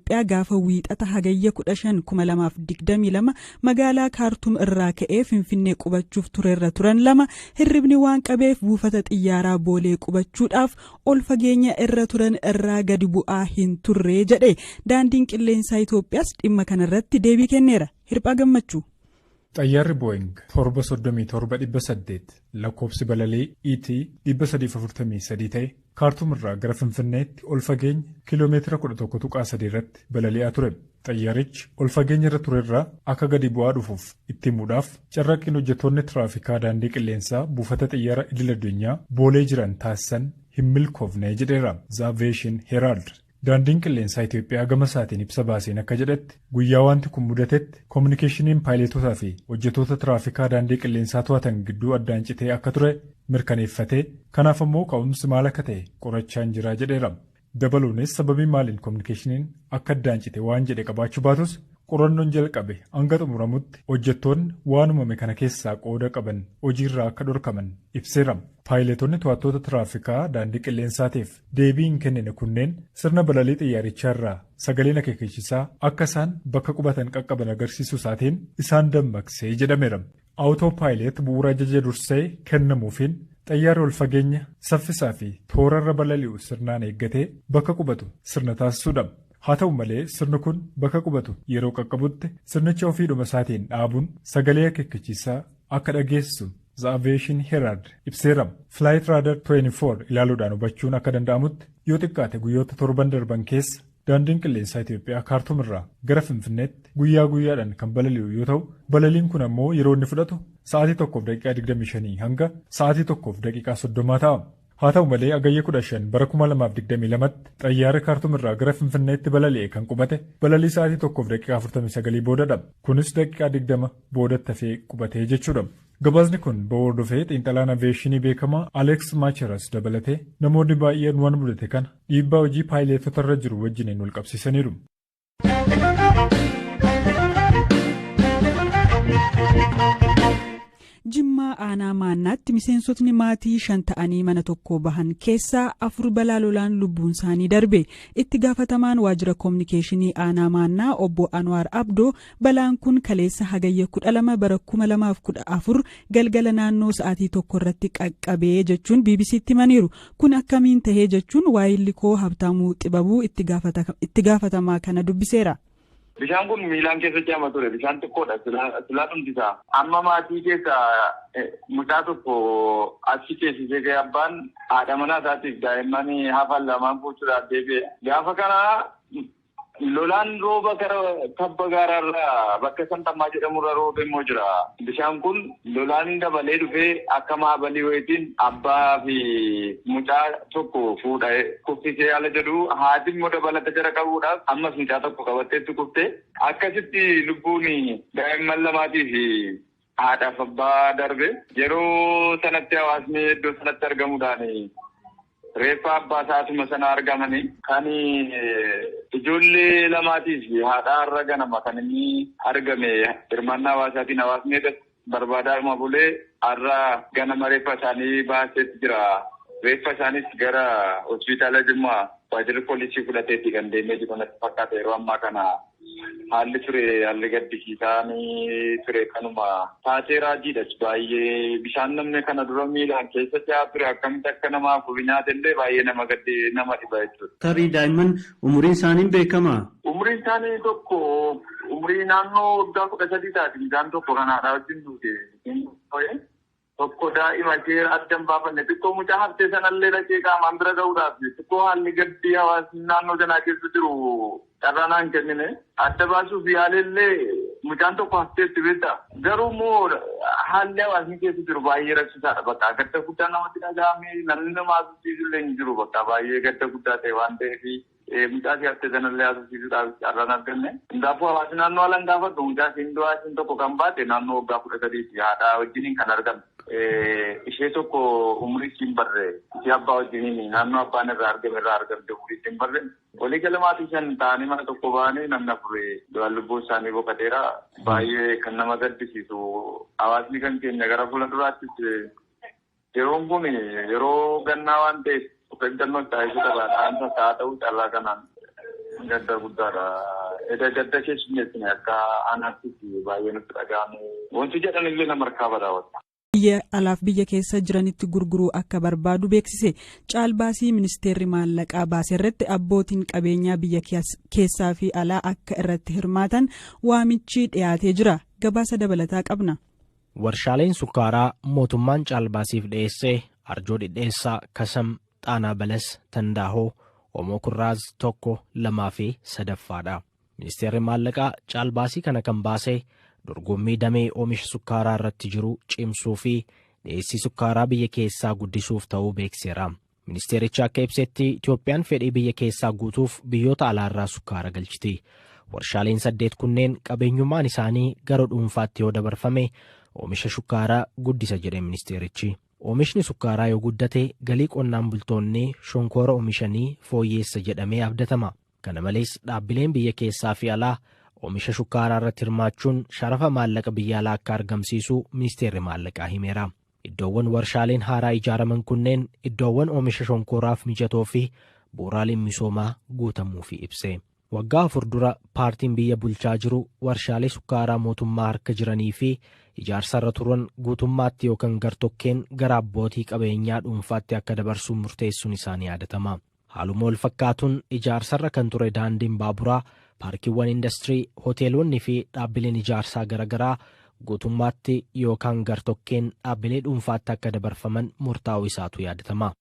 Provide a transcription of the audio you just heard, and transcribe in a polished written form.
Itoophiyaa gaafa wiixata hagayya 15 2022 magaalaa Kaartum irraa ka'ee Finfinnee qubachuuf turerra turan lama hirribni waan qabeef buufata xiyyaaraa Boolee qubachuudhaaf ol fageenya irra turan irraa gadi bu'aa hin turre jedhe. Daandiin qilleensaa Itoophiyaas dhimma kanarratti deebii kenneera. Hirphaa Gammachuu. Xayyaarri Boeing 737-800 lakkoofsi balalii ET 343 ta'e Kaartum irraa gara Finfinneetti ol fageenya kiiloomeetira 11.3 irratti balali'aa ture. Xayyaarichi ol fageenya irra ture irraa akka gadi bu'aa dhufuuf itti himuudhaaf carraaqqiin hojjettoonni tiraafikaa daandii qilleensaa buufata xiyyaara idil-addunyaa Boolee jiran taasisan hin milkoofne jedheera. The Aviation Herald. Daandiin qilleensaa Itoophiyaa gama isaatiin ibsa baaseen akka jedhetti guyyaa wanti kun mudatetti koominikeeshiniin paayileetotaa fi hojjettoota tiraafikaa daandii qilleensaa to'atan gidduu addaan citee akka ture mirkaneeffatee kanaaf immoo ka'umsi maal akka ta'e qorachaan jira jedheera. Dabaluunis sababii maaliin koominikeeshiniin akka addaan cite waan jedhe qabaachuu baatus qorannoon jalqabe hanga xumuramutti hojjettoonni waan uumame kana keessaa qooda qaban hojiirraa akka dhorkaman ibseera. Paayileetonni to'attoota tiraafikaa daandii qilleensaatiif deebii hin kennine kunneen sirna balalii xiyyaarichaa irraa sagaleen akeekachiisaa akka isaan bakka qubatan qaqqaban agarsiisuu isaatiin isaan dammaqsee jedhameera. Awutoo paayileet bu'uura ajaja dursee kennamuufiin xayyaarri ol fageenya saffisaa fi toorarra balali'u sirnaan eeggatee bakka qubatu sirna taasisuudha. Haa ta'u malee sirni kun bakka qubatu yeroo qaqqabutti sirnicha ofiidhuma isaatiin dhaabuun sagalee akeekachiisaa akka dhageessisu The Aviation Herald ibseera. Flight Radar 24 ilaaluudhaan hubachuun akka danda'amutti yoo xiqqaate guyyoota torban darban keessa daandiin qilleensaa Itoophiyaa Kaartum irraa gara Finfinneetti guyyaa guyyaadhaan kan balali'u yoo ta'u balaliin kun ammoo yeroo inni fudhatu sa'aatii 1:25 hanga sa'aatii 1:30 ta'a. Haa ta'u malee hagayya 15 bara 2022tti xayyaarri Kaartum irraa gara Finfinneetti balali'e kan qubate balalii sa'aatii 1:49 boodadha. Kunis daqiiqaa 20 boodatti hafee qubatee jechuudha. Gabaasni kun hordofee xiinxalaan aviyeeshinii beekamaa Alex Macheras dabalatee namoonni baay'een waan mudate kana dhiibbaa hojii paayileetota irra jiru wajjiniin wal qabsiisaniiru. Jimmaa aanaa maannaatti miseensotni maatii 5 ta'anii mana tokko bahan keessaa 4 balaa lolaan lubbuun isaanii darbe. Itti gaafatamaan waajjira koominikeeshinii aanaa maannaa obbo Anwaar Abdoo balaan kun kaleessa hagayya 12 bara 2014 galgala naannoo sa'aatii 1 irratti qaqqabee jechuun BBC'tti himaniiru. Kun akkamiin tahee jechuun waayilli koo Habtaamuu Xibabuu itti gaafatamaa kana dubbiseera. Bishaan kun miilaan keessa ce'ama ture. Bishaan xiqqoodha. Silaa dhumtisaa. Amma maatii keessa mucaa tokko achi keessisee ga'e abbaan haadha manaa isaatiif daa'imman hafan lamaan fuuchuudhaaf deebi'e. Gaafa kana lolaan rooba gara tabba gaaraarraa bakka Santammaa jedhamurra rooba immoo jira. Bishaan kun lolaan dabalee dhufee akka maabalii wayitiin abbaa fi mucaa tokko fuudhee kuffisee ala jedhu haati immoo dabalata jara qabuudhaaf ammas mucaa tokko qabatteetti kuftee akkasitti lubbuun daa'imman lamaatii fi haadhaaf abbaa darbe yeroo sanatti hawaasni iddoo sanatti argamuudhaan reeffa abbaa isaatuma sana argamanii kan ijoollee lamaatiif haadhaa irra ganama kan inni argame hirmaannaa hawaasaatiin hawaasni barbaadaa bulee har'a ganama reeffa isaanii baaseetti jira. Reeffa isaanis gara hospitaala Jimmaa waajjirri poolisii fudhateetti kan deemee jiru natti fakkaata yeroo ammaa kana haalli ture haalli gaddisiisaanii ture kanuma taatee raajiidha baay'ee bishaan namni kana dura miilaan keessa ce'aa ture akkamitti akka namaaf nyaatellee baay'ee nama dhiba jechuudha. Tarii daa'imman umuriin isaanii beekamaa? Umuriin isaanii tokko umurii naannoo waggaa 13 taati bishaan tokko kanaadha wajjin duute. Tokko daa'ima ishee addan baafanne xiqqoo mucaa haftee sanallee dhaqee qaamaan bira ga'uudhaaf xiqqoo haalli gaddii hawaasni naannoo sanaa keessa jiru carraanaan kennine adda baasuuf yaalellee mucaan tokko hafteetti beekta. Garuu immoo haalli hawaasni keessa jiru baay'ee rakkisaadha bakka gadda guddaa namatti dhaga'ame namni nama haasofsiisullee hin jiru bakka baay'ee gadda guddaa ta'e waan ta'eef mucaa si haftee sanallee haasofsiisuudhaaf carraan arganne. Hundaafuu hawaasni naannoo alan gaafatu mucaa siin du'aa siin tokko kan baate naannoo waggaa 13 haadha wajjiniin kan argamu. Ishee tokko umurii siin barree ishee abbaa wajjiniin naannoo abbaan irraa argamte umurii siin barree walii gala maatii 5 ta'anii mana tokko ba'anii namni 4 lubbuun isaanii boqoteera baay'ee kan nama gaddisiisu hawaasni kan keenya gara fuulduraattis yeroon kun yeroo gannaa waan ta'eef of eeggannoo taasisuu qaba. Haa ta'u carraa kanaan Gadda guddaadha. Gadda keessummeessine akka aanaatti baay'ee nutti dhaga'ame. Wanti jedhan illee nama harkaa daawwata. Biyya alaaf biyya keessa jiranitti gurguruu akka barbaadu beeksise. Caalbaasii ministeerri maallaqaa baase irratti abbootiin qabeenyaa biyya keessaa fi alaa akka irratti hirmaatan waamichi dhiyaatee jira. Gabaasa dabalataa qabna. Warshaaleen sukkaaraa mootummaan caalbaasiif dhiyeesse Arjoo Dhidheessaa, Kasam, Xaanaa Balas, Tandaahoo, Omoo Kurraaz 1, 2 fi 3ffaadha. Ministeerri maallaqaa caalbaasii kana kan baase dorgommii damee oomisha sukkaaraa irratti jiru cimsuu fi dhiyeessii sukkaaraa biyya keessaa guddisuuf ta'uu beekseera. Ministeerichi akka ibsetti Itoophiyaan fedhii biyya keessaa guutuuf biyyoota alaarraa sukkaara galchiti. Warshaaleen 8 kunneen qabeenyummaan isaanii gara dhuunfaatti yoo dabarfame oomisha sukkaaraa guddisa jedhe ministeerichi. Oomishni sukkaaraa yoo guddate galii qonnaan bultoonni shonkoora oomishanii fooyyeessa jedhamee abdatama. Kana malees dhaabbileen biyya keessaa fi alaa oomisha sukkaaraa irratti hirmaachuun sharafa maallaqa biyya alaa akka argamsiisu ministeerri maallaqaa himeera. Iddoowwan warshaaleen haaraa ijaaraman kunneen iddoowwan oomisha shonkooraaf mijatoo fi bu'uuraaleen misoomaa guutamuufi ibse. Waggaa 4 dura paartiin biyya bulchaa jiru warshaalee sukkaaraa mootummaa harka jiranii fi ijaarsarra turan guutummaatti yookaan gartokkeen gara abbootii qabeenyaa dhuunfaatti akka dabarsuun murteessuun isaanii yaadatama. Haaluma wal fakkaatuun ijaarsarra kan ture daandiin baaburaa, paarkiiwwan industirii, hoteelonni fi dhaabbileen ijaarsaa garaagaraa guutummaatti yookaan gartokkeen dhaabbilee dhuunfaatti akka dabarfaman murtaa'uu isaatu yaadatama.